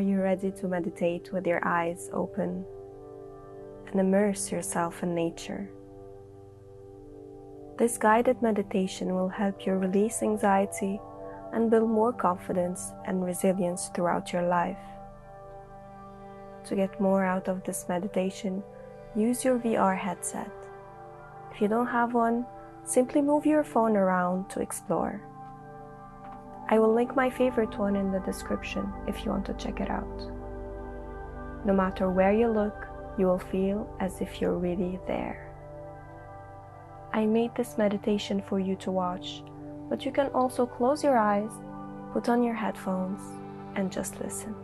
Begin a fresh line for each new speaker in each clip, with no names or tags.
Are you ready to meditate with your eyes open and immerse yourself in nature? This guided meditation will help you release anxiety and build more confidence and resilience throughout your life. To get more out of this meditation, use your VR headset. If you don't have one, simply move your phone around to explore. I will link my favorite one in the description if you want to check it out. No matter where you look, you will feel as if you're really there. I made this meditation for you to watch, but you can also close your eyes, put on your headphones, and just listen.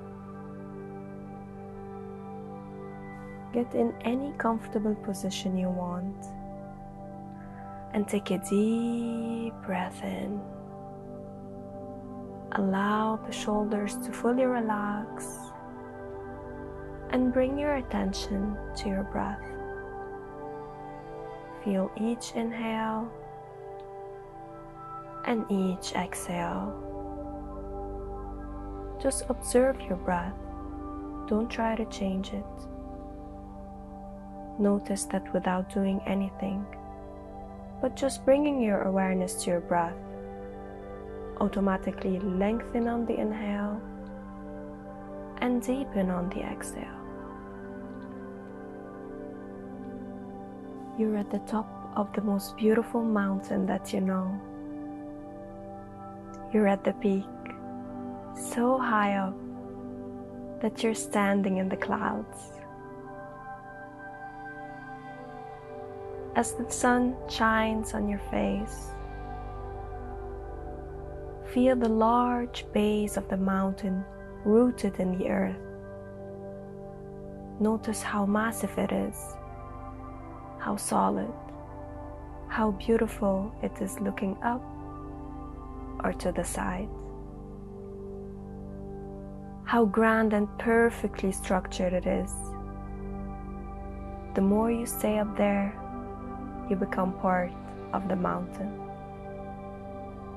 Get in any comfortable position you want, and take a deep breath in. Allow the shoulders to fully relax and bring your attention to your breath. Feel each inhale and each exhale. Just observe your breath. Don't try to change it. Notice that without doing anything, but just bringing your awareness to your breath, automatically lengthen on the inhale and deepen on the exhale. You're at the top of the most beautiful mountain that you know. You're at the peak, so high up that you're standing in the clouds. As the sun shines on your face, feel the large base of the mountain rooted in the earth. Notice how massive it is, how solid, how beautiful it is looking up or to the side. How grand and perfectly structured it is. The more you stay up there, you become part of the mountain,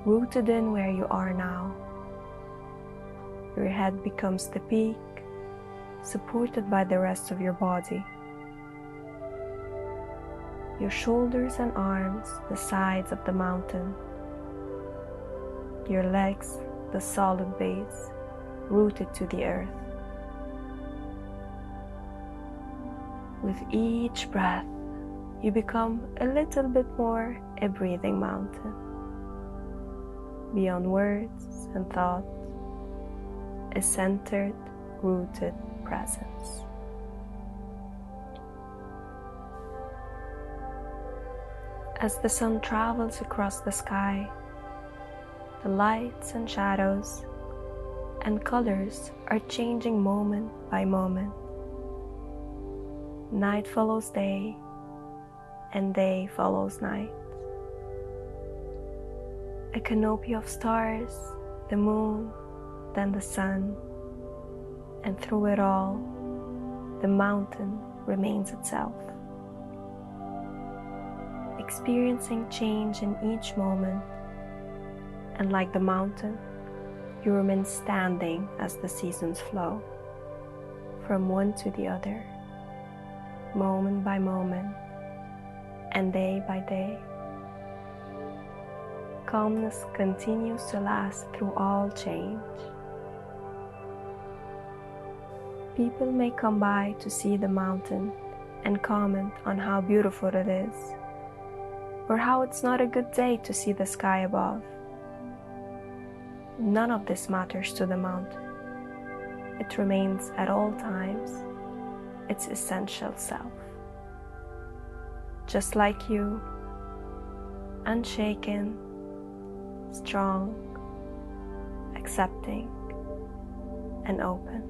rooted in where you are now. Your head becomes the peak, supported by the rest of your body. Your shoulders and arms, the sides of the mountain. Your legs, the solid base, rooted to the earth. With each breath, you become a little bit more a breathing mountain. Beyond words and thought, a centered, rooted presence. As the sun travels across the sky, the lights and shadows and colors are changing moment by moment. Night follows day, and day follows night. A canopy of stars, the moon, then the sun, and through it all, the mountain remains itself. Experiencing change in each moment, and like the mountain, you remain standing as the seasons flow, from one to the other, moment by moment, and day by day. Calmness continues to last through all change. People may come by to see the mountain and comment on how beautiful it is, or how it's not a good day to see the sky above. None of this matters to the mountain. It remains at all times its essential self. Just like you, unshaken, strong, accepting, and open.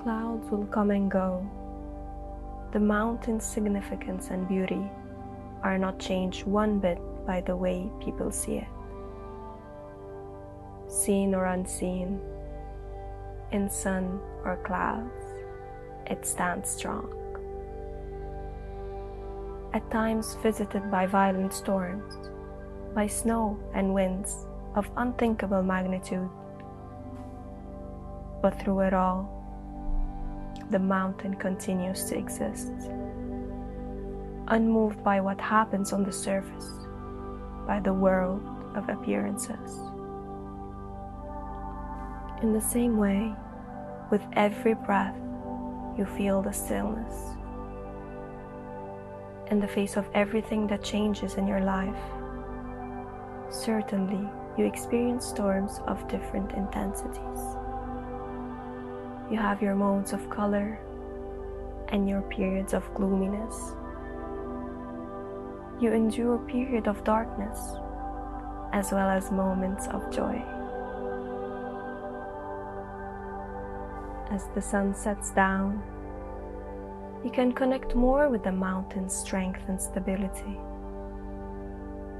Clouds will come and go. The mountain's significance and beauty are not changed one bit by the way people see it. Seen or unseen, in sun or clouds, it stands strong. At times visited by violent storms, by snow and winds, of unthinkable magnitude. But through it all, the mountain continues to exist, unmoved by what happens on the surface, by the world of appearances. In the same way, with every breath, you feel the stillness. In the face of everything that changes in your life, certainly you experience storms of different intensities. You have your moments of color and your periods of gloominess. You endure a period of darkness as well as moments of joy. As the sun sets down, you can connect more with the mountain's strength and stability.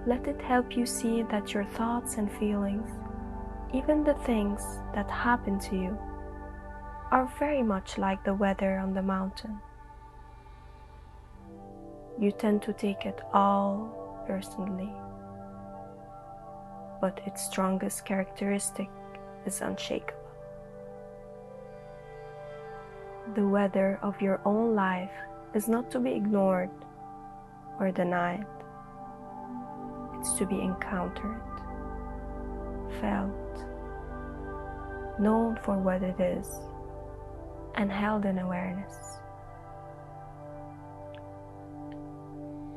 Let it help you see that your thoughts and feelings, even the things that happen to you, are very much like the weather on the mountain. You tend to take it all personally, but its strongest characteristic is unshakable. The weather of your own life is not to be ignored or denied. It's to be encountered, felt, known for what it is, and held in awareness.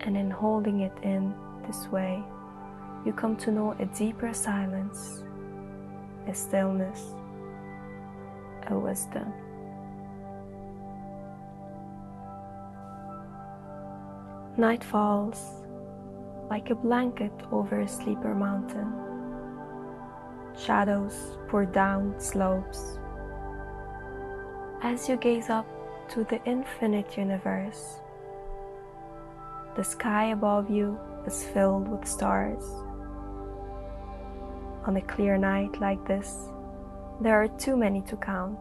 And in holding it in this way, you come to know a deeper silence, a stillness, a wisdom. Night falls like a blanket over a sleeper mountain. Shadows pour down slopes. As you gaze up to the infinite universe, the sky above you is filled with stars. On a clear night like this, there are too many to count.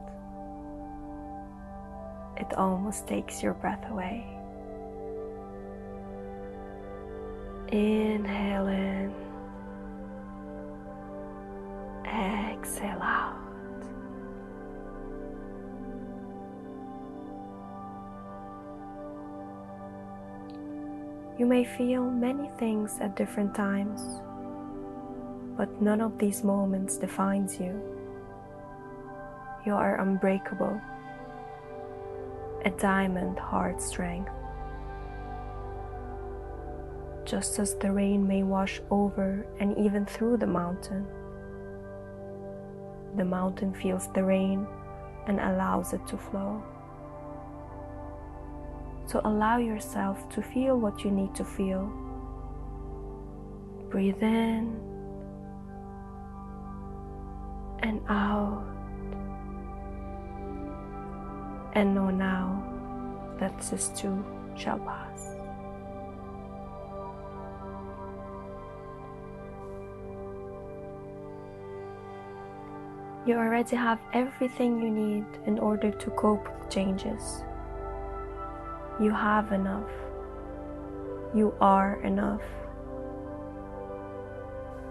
It almost takes your breath away. Inhale in, exhale out. You may feel many things at different times, but none of these moments defines you. You are unbreakable, a diamond heart strength. Just as the rain may wash over and even through the mountain feels the rain and allows it to flow. So allow yourself to feel what you need to feel. Breathe in and out, and know now that this too shall pass. You already have everything you need in order to cope with changes. You have enough. You are enough.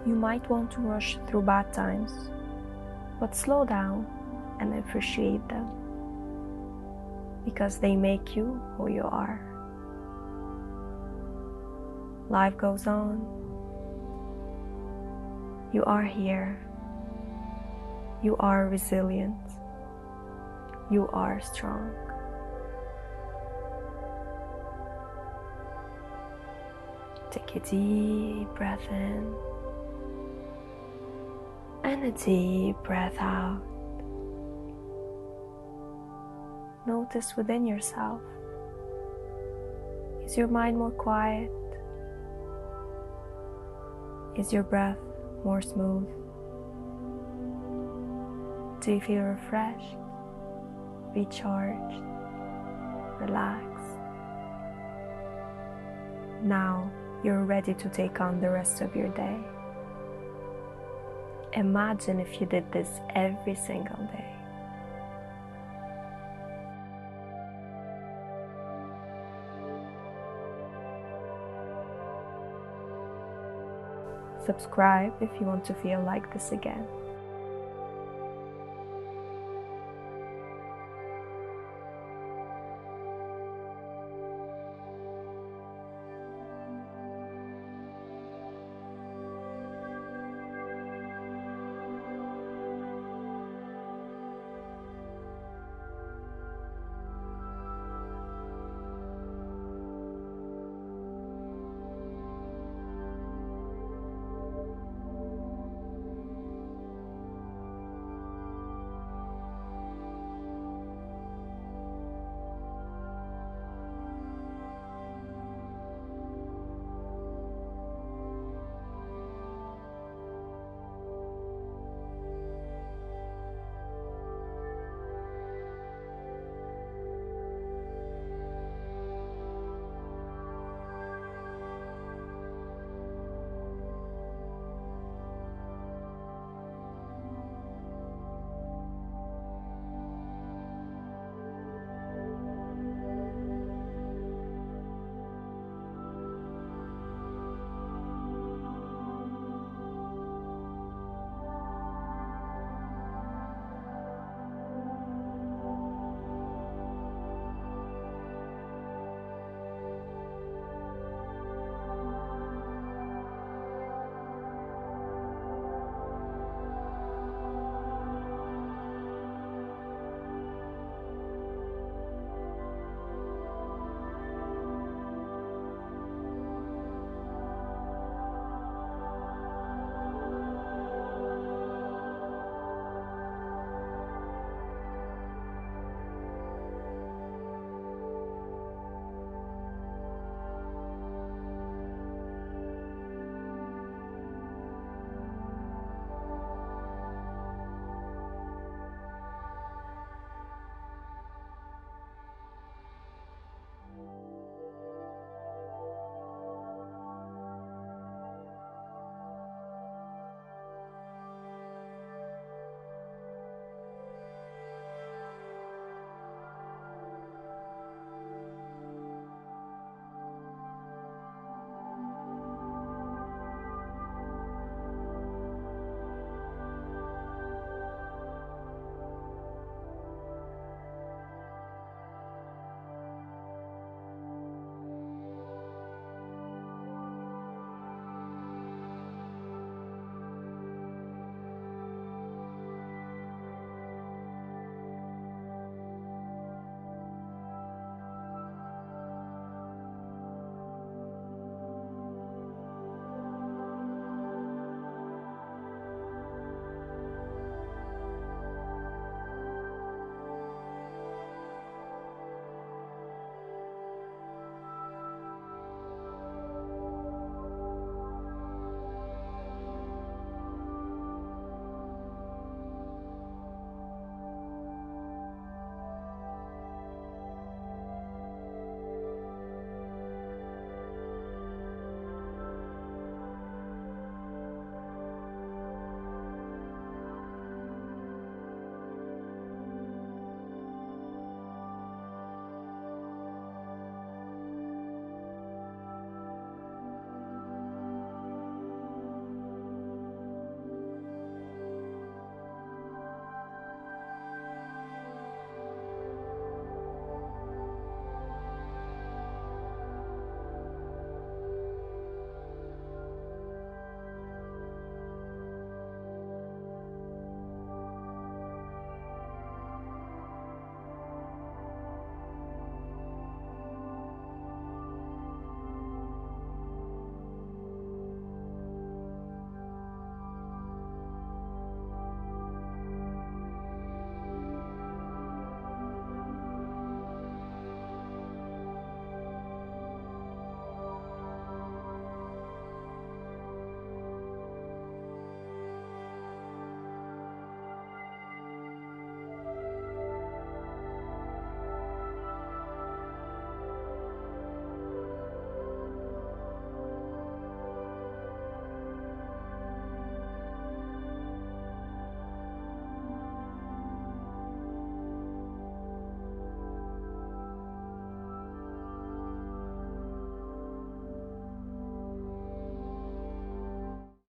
You might want to rush through bad times, but slow down and appreciate them, because they make you who you are. Life goes on. You are here. You are resilient. You are strong. Take a deep breath in and a deep breath out. Notice within yourself. Is your mind more quiet? Is your breath more smooth? Do you feel refreshed, recharged, relaxed? Now you're ready to take on the rest of your day. Imagine if you did this every single day. subscribe if you want to feel like this again.